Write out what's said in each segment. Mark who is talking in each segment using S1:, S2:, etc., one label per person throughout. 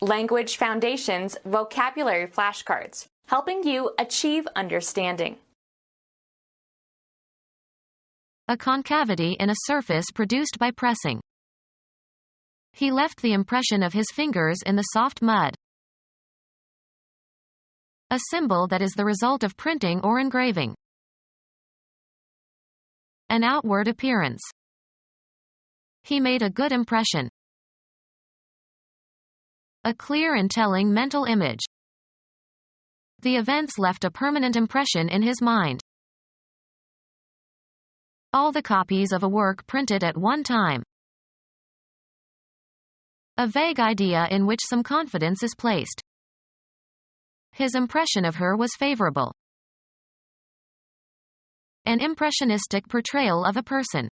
S1: Language Foundations Vocabulary Flashcards, helping you achieve understanding.
S2: A concavity in a surface produced by pressing. He left the impression of his fingers in the soft mud. A symbol that is the result of printing or engraving. An outward appearance. He made a good impression. A clear and telling mental image. The events left a permanent impression in his mind. All the copies of a work printed at one time. A vague idea in which some confidence is placed. His impression of her was favorable. An impressionistic portrayal of a person.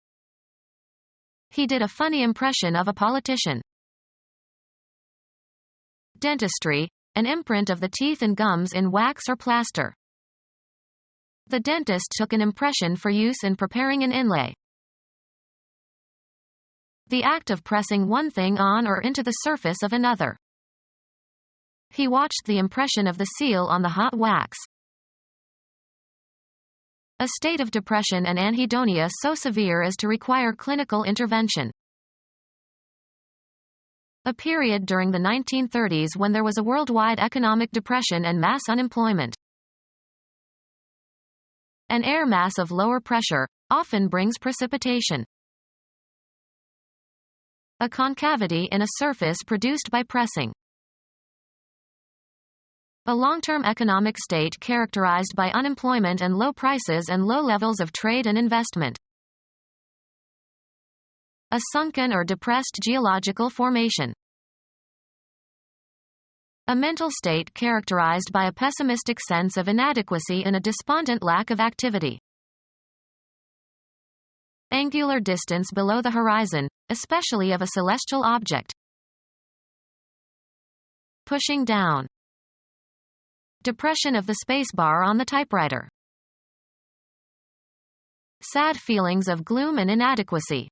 S2: He did a funny impression of a politician. Dentistry, an imprint of the teeth and gums in wax or plaster. The dentist took an impression for use in preparing an inlay. The act of pressing one thing on or into the surface of another. He watched the impression of the seal on the hot wax. A state of depression and anhedonia so severe as to require clinical intervention. A period during the 1930s when there was a worldwide economic depression and mass unemployment. An air mass of lower pressure often brings precipitation. A concavity in a surface produced by pressing. A long-term economic state characterized by unemployment and low prices and low levels of trade and investment. A sunken or depressed geological formation. A mental state characterized by a pessimistic sense of inadequacy and a despondent lack of activity. Angular distance below the horizon, especially of a celestial object. Pushing down. Depression of the spacebar on the typewriter. Sad feelings of gloom and inadequacy.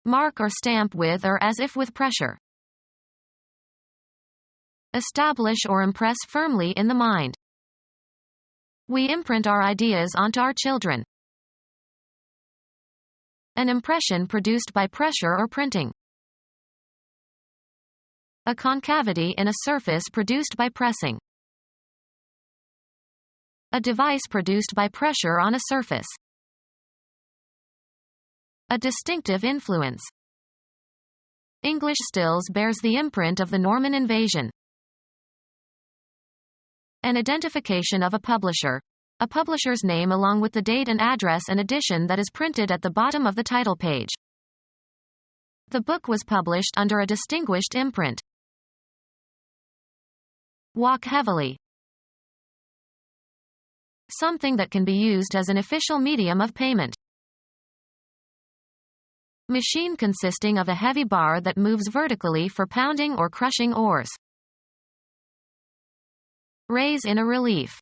S2: Mark or stamp with or as if with pressure. Establish or impress firmly in the mind. We imprint our ideas onto our children. An impression produced by pressure or printing. A concavity in a surface produced by pressing. A device produced by pressure on a surface. A distinctive influence. English stills bears the imprint of the Norman invasion. An identification of a publisher's name along with the date and address and edition that is printed at the bottom of the title page. The book was published under a distinguished imprint. Walk heavily. Something that can be used as an official medium of payment. Machine consisting of a heavy bar that moves vertically for pounding or crushing ores. Raise in a relief.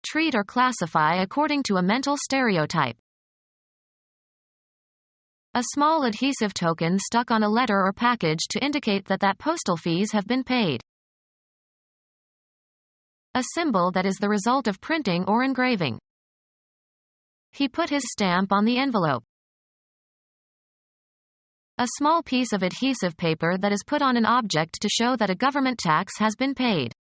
S2: Treat or classify according to a mental stereotype. A small adhesive token stuck on a letter or package to indicate that postal fees have been paid. A symbol that is the result of printing or engraving. He put his stamp on the envelope. A small piece of adhesive paper that is put on an object to show that a government tax has been paid.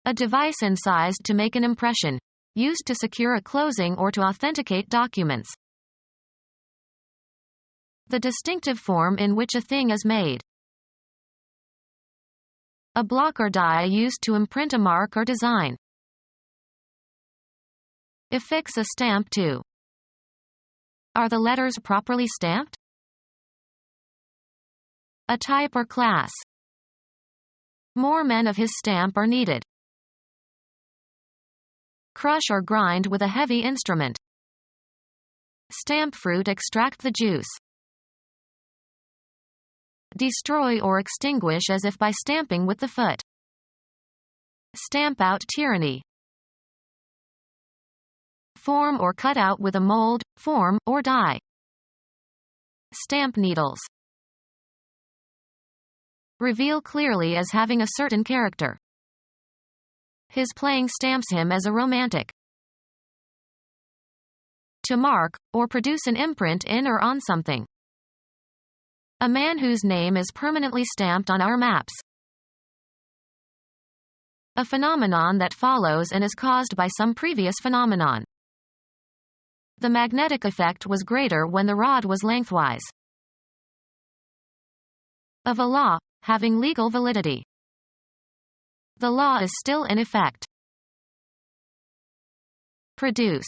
S2: A device incised to make an impression, used to secure a closing or to authenticate documents. The distinctive form in which a thing is made. A block or die used to imprint a mark or design. Affix a stamp to. Are the letters properly stamped? A type or class. More men of his stamp are needed. Crush or grind with a heavy instrument. Stamp fruit extract the juice. Destroy or extinguish as if by stamping with the foot. Stamp out tyranny. Form or cut out with a mold, form, or die. Stamp needles. Reveal clearly as having a certain character. His playing stamps him as a romantic. To mark, or produce an imprint in or on something. A man whose name is permanently stamped on our maps. A phenomenon that follows and is caused by some previous phenomenon. The magnetic effect was greater when the rod was lengthwise. Of a law, having legal validity. The law is still in effect. Produce.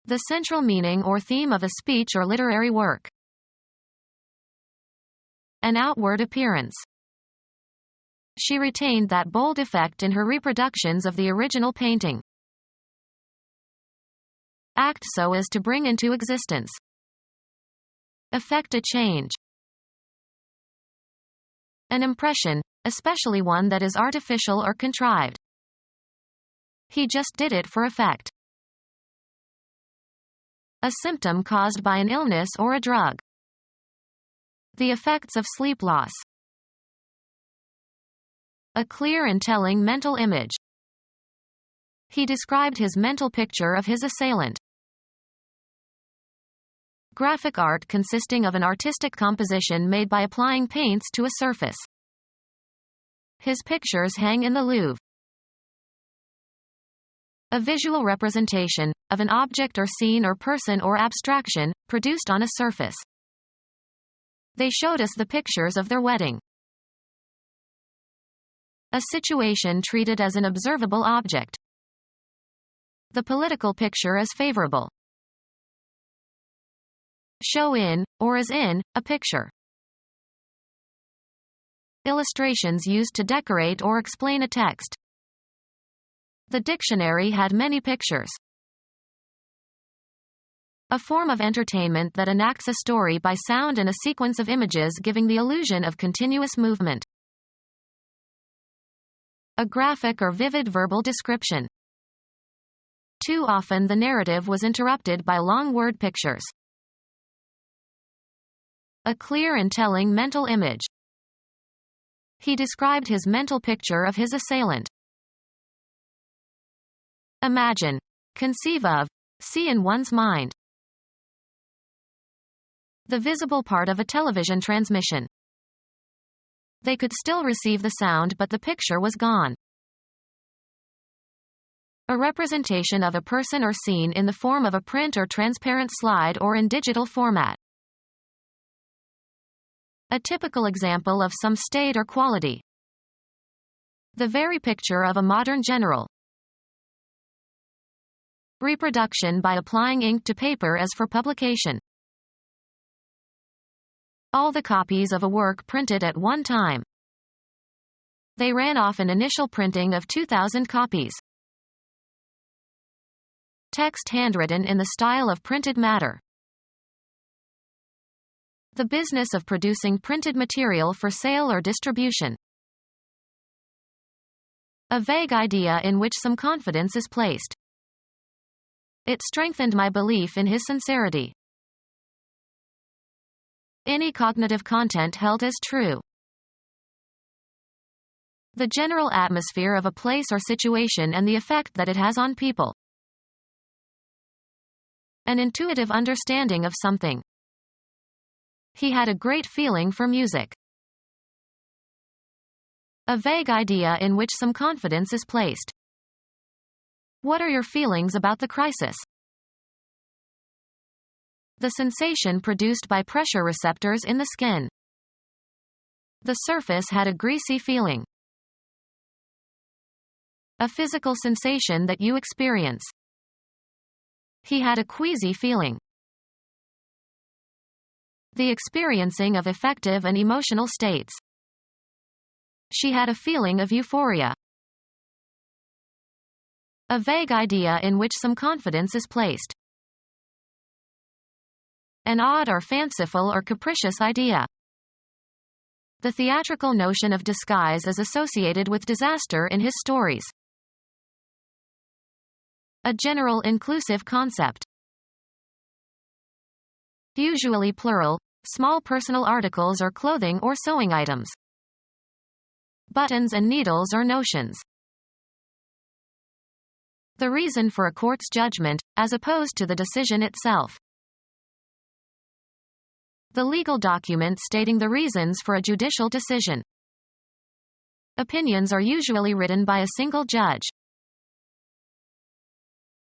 S2: The central meaning or theme of a speech or literary work. An outward appearance. She retained that bold effect in her reproductions of the original painting. Act so as to bring into existence. Effect a change. An impression, especially one that is artificial or contrived. He just did it for effect. A symptom caused by an illness or a drug. The effects of sleep loss. A clear and telling mental image. He described his mental picture of his assailant. Graphic art consisting of an artistic composition made by applying paints to a surface. His pictures hang in the Louvre. A visual representation, of an object or scene or person or abstraction, produced on a surface. They showed us the pictures of their wedding. A situation treated as an observable object. The political picture is favorable. Show in, or as in, a picture. Illustrations used to decorate or explain a text. The dictionary had many pictures. A form of entertainment that enacts a story by sound and a sequence of images giving the illusion of continuous movement. A graphic or vivid verbal description. Too often the narrative was interrupted by long word pictures. A clear and telling mental image. He described his mental picture of his assailant. Imagine. Conceive of. See in one's mind. The visible part of a television transmission. They could still receive the sound but the picture was gone. A representation of a person or scene in the form of a print or transparent slide or in digital format. A typical example of some state or quality. The very picture of a modern general. Reproduction by applying ink to paper as for publication. All the copies of a work printed at one time. They ran off an initial printing of 2,000 copies. Text handwritten in the style of printed matter. The business of producing printed material for sale or distribution. A vague idea in which some confidence is placed. It strengthened my belief in his sincerity. Any cognitive content held as true. The general atmosphere of a place or situation and the effect that it has on people. An intuitive understanding of something. He had a great feeling for music. A vague idea in which some confidence is placed. What are your feelings about the crisis? The sensation produced by pressure receptors in the skin. The surface had a greasy feeling. A physical sensation that you experience. He had a queasy feeling. The experiencing of affective and emotional states. She had a feeling of euphoria. A vague idea in which some confidence is placed. An odd or fanciful or capricious idea. The theatrical notion of disguise is associated with disaster in his stories. A general inclusive concept. usually plural, small personal articles or clothing or sewing items. Buttons and needles or notions. The reason for a court's judgment, as opposed to the decision itself. The legal document stating the reasons for a judicial decision. Opinions are usually written by a single judge.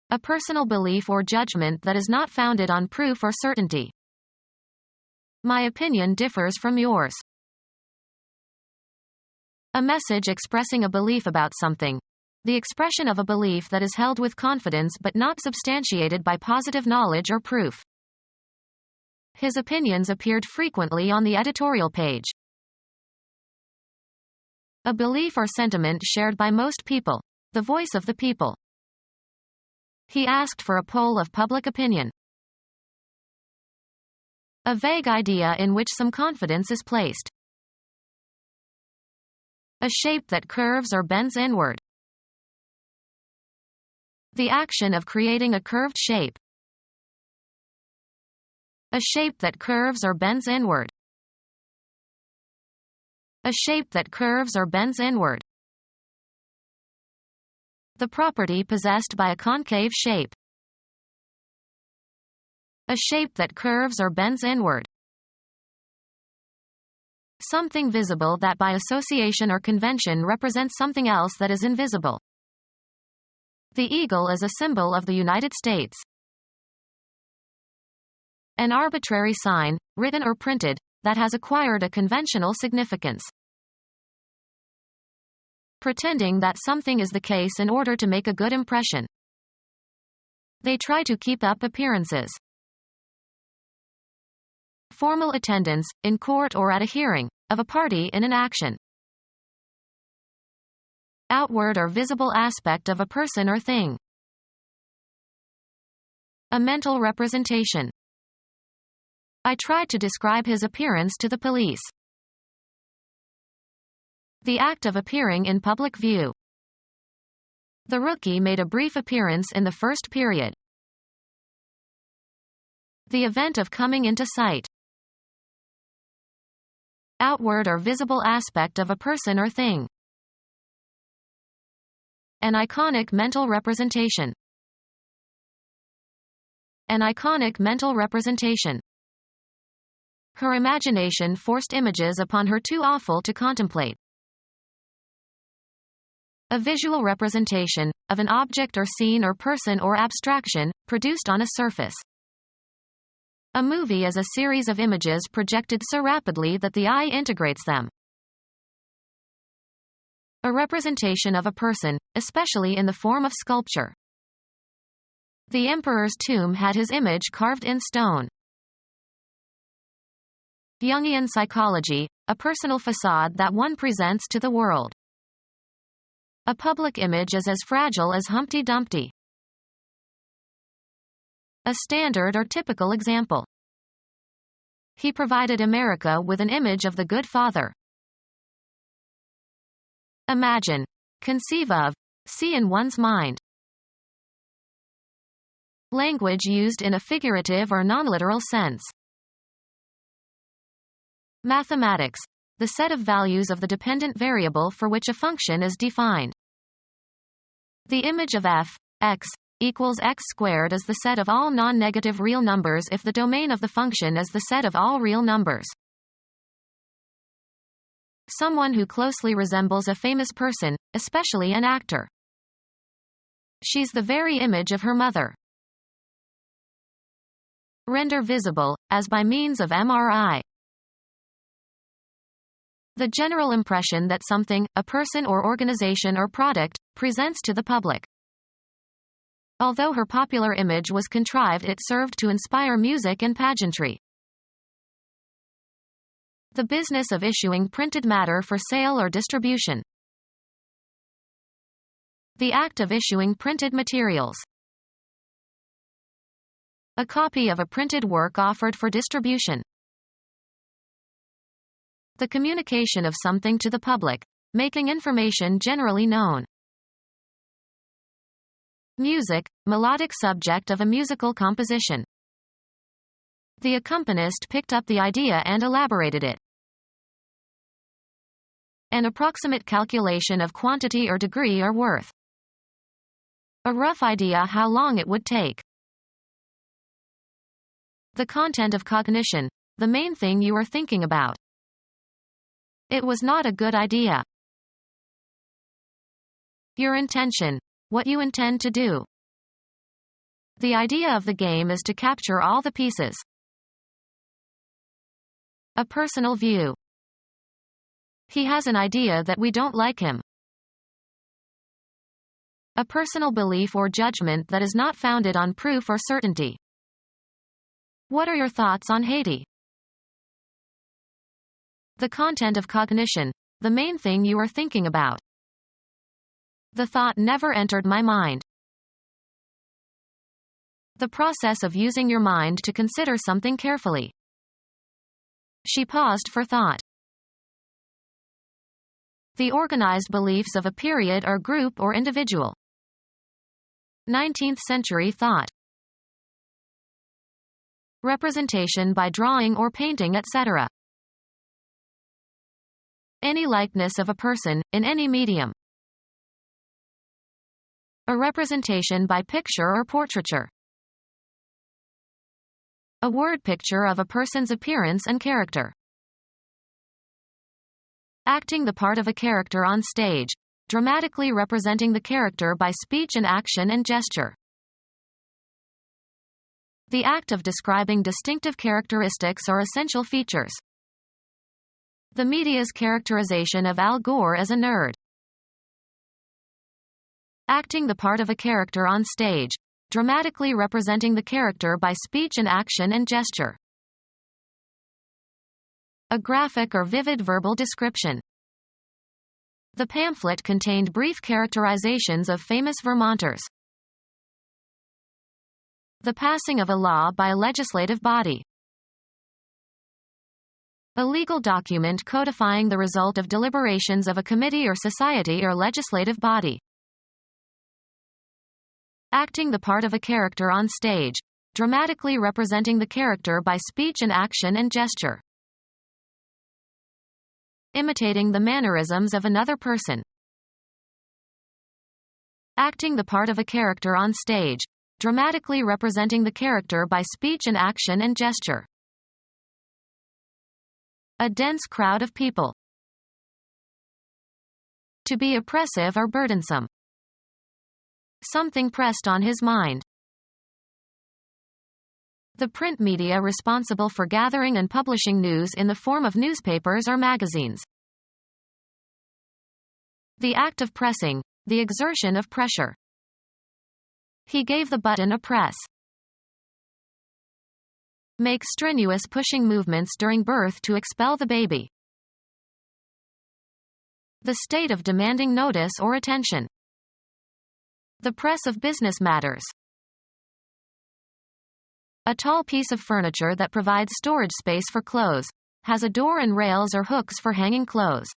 S2: A personal belief or judgment that is not founded on proof or certainty. My opinion differs from yours. A message expressing a belief about something. The expression of a belief that is held with confidence but not substantiated by positive knowledge or proof. His opinions appeared frequently on the editorial page. A belief or sentiment shared by most people. The voice of the people. He asked for a poll of public opinion. A vague idea in which some confidence is placed. A shape that curves or bends inward. The action of creating a curved shape. A shape that curves or bends inward. A shape that curves or bends inward. The property possessed by a concave shape. A shape that curves or bends inward. Something visible that by association or convention represents something else that is invisible. The eagle is a symbol of the United States. An arbitrary sign, written or printed, that has acquired a conventional significance. Pretending that something is the case in order to make a good impression. They try to keep up appearances. Formal attendance, in court or at a hearing, of a party in an action. Outward or visible aspect of a person or thing. A mental representation. I tried to describe his appearance to the police. The act of appearing in public view. The rookie made a brief appearance in the first period. The event of coming into sight. Outward or visible aspect of a person or thing. An iconic mental representation. An iconic mental representation. Her imagination forced images upon her too awful to contemplate. A visual representation, of an object or scene or person or abstraction, produced on a surface. A movie is a series of images projected so rapidly that the eye integrates them. A representation of a person, especially in the form of sculpture. The emperor's tomb had his image carved in stone. Jungian psychology, a personal facade that one presents to the world. A public image is as fragile as Humpty Dumpty. A standard or typical example. He provided America with an image of the good father. Imagine. Conceive of. See in one's mind. Language used in a figurative or non-literal sense. Mathematics. The set of values of the dependent variable for which a function is defined. The image of f, x, equals x squared is the set of all non-negative real numbers if the domain of the function is the set of all real numbers. Someone who closely resembles a famous person, especially an actor. She's the very image of her mother. Render visible, as by means of MRI. The general impression that something, a person or organization or product, presents to the public. Although her popular image was contrived, it served to inspire music and pageantry. The business of issuing printed matter for sale or distribution. The act of issuing printed materials. A copy of a printed work offered for distribution. The communication of something to the public, making information generally known. Music, melodic subject of a musical composition. The accompanist picked up the idea and elaborated it. An approximate calculation of quantity or degree or worth. A rough idea how long it would take. The content of cognition, the main thing you are thinking about. It was not a good idea. Your intention, what you intend to do. The idea of the game is to capture all the pieces. A personal view. He has an idea that we don't like him. A personal belief or judgment that is not founded on proof or certainty. What are your thoughts on Haiti? The content of cognition, the main thing you are thinking about. The thought never entered my mind. The process of using your mind to consider something carefully. She paused for thought. The organized beliefs of a period or group or individual. 19th century thought. Representation by drawing or painting, etc. Any likeness of a person, in any medium. A representation by picture or portraiture. A word picture of a person's appearance and character. Acting the part of a character on stage, dramatically representing the character by speech and action and gesture. The act of describing distinctive characteristics or essential features. The media's characterization of Al Gore as a nerd. Acting the part of a character on stage, dramatically representing the character by speech and action and gesture. A graphic or vivid verbal description. The pamphlet contained brief characterizations of famous Vermonters. The passing of a law by a legislative body. A legal document codifying the result of deliberations of a committee or society or legislative body. Acting the part of a character on stage, dramatically representing the character by speech and action and gesture. Imitating the mannerisms of another person. Acting the part of a character on stage, dramatically representing the character by speech and action and gesture. A dense crowd of people. To be oppressive or burdensome. Something pressed on his mind. The print media responsible for gathering and publishing news in the form of newspapers or magazines. The act of pressing, the exertion of pressure. He gave the button a press. Make strenuous pushing movements during birth to expel the baby. The state of demanding notice or attention. The press of business matters. A tall piece of furniture that provides storage space for clothes, has a door and rails or hooks for hanging clothes.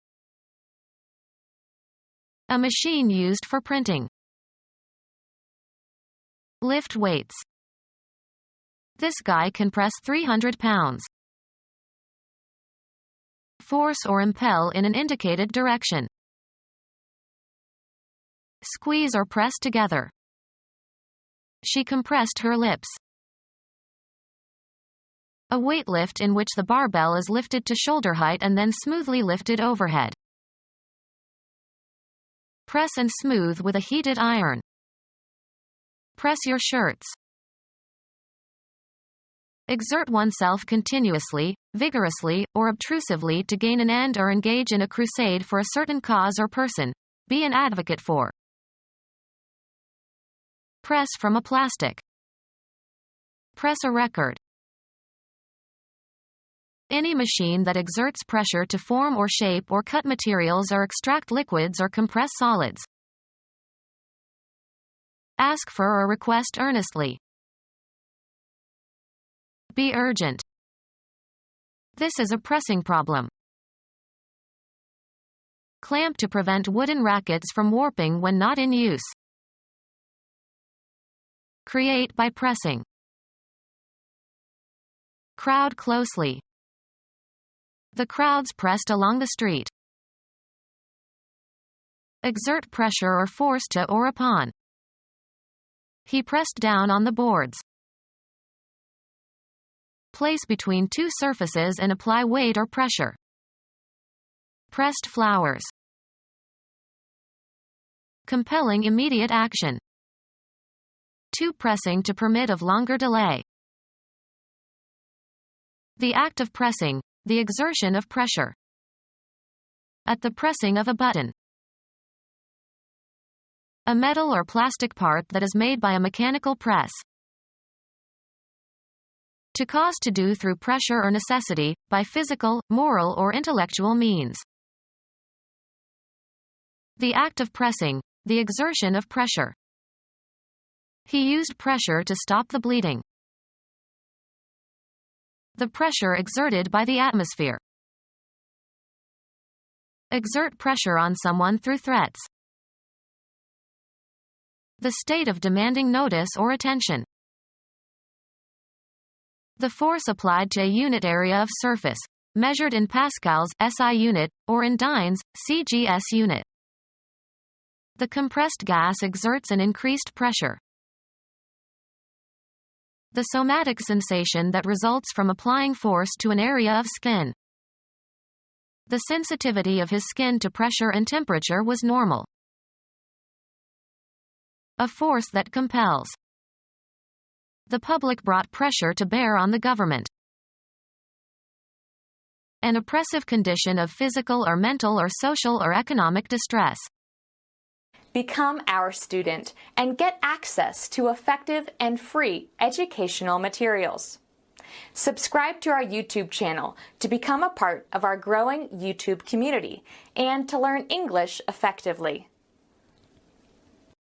S2: A machine used for printing. Lift weights. This guy can press 300 pounds. Force or impel in an indicated direction. Squeeze or press together. She compressed her lips. A weight lift in which the barbell is lifted to shoulder height and then smoothly lifted overhead. Press and smooth with a heated iron. Press your shirts. Exert oneself continuously, vigorously, or obtrusively to gain an end or engage in a crusade for a certain cause or person. Be an advocate for. Press from a plastic. Press a record. Any machine that exerts pressure to form or shape or cut materials or extract liquids or compress solids. Ask for or request earnestly. Be urgent. This is a pressing problem. Clamp to prevent wooden rackets from warping when not in use. Create by pressing. Crowd closely. The crowds pressed along the street. Exert pressure or force to or upon. He pressed down on the boards. Place between two surfaces and apply weight or pressure. Pressed flowers. Compelling immediate action. Too pressing to permit of longer delay. The act of pressing, the exertion of pressure. At the pressing of a button. A metal or plastic part that is made by a mechanical press. To cause to do through pressure or necessity, by physical, moral or intellectual means. The act of pressing, the exertion of pressure. He used pressure to stop the bleeding. The pressure exerted by the atmosphere. Exert pressure on someone through threats. The state of demanding notice or attention. The force applied to a unit area of surface, measured in pascals SI unit, or in dynes, CGS unit. The compressed gas exerts an increased pressure. The somatic sensation that results from applying force to an area of skin. The sensitivity of his skin to pressure and temperature was normal. A force that compels. The public brought pressure to bear on the government. An oppressive condition of physical or mental or social or economic distress.
S1: Become our student and get access to effective and free educational materials. Subscribe to our YouTube channel to become a part of our growing YouTube community and to learn English effectively.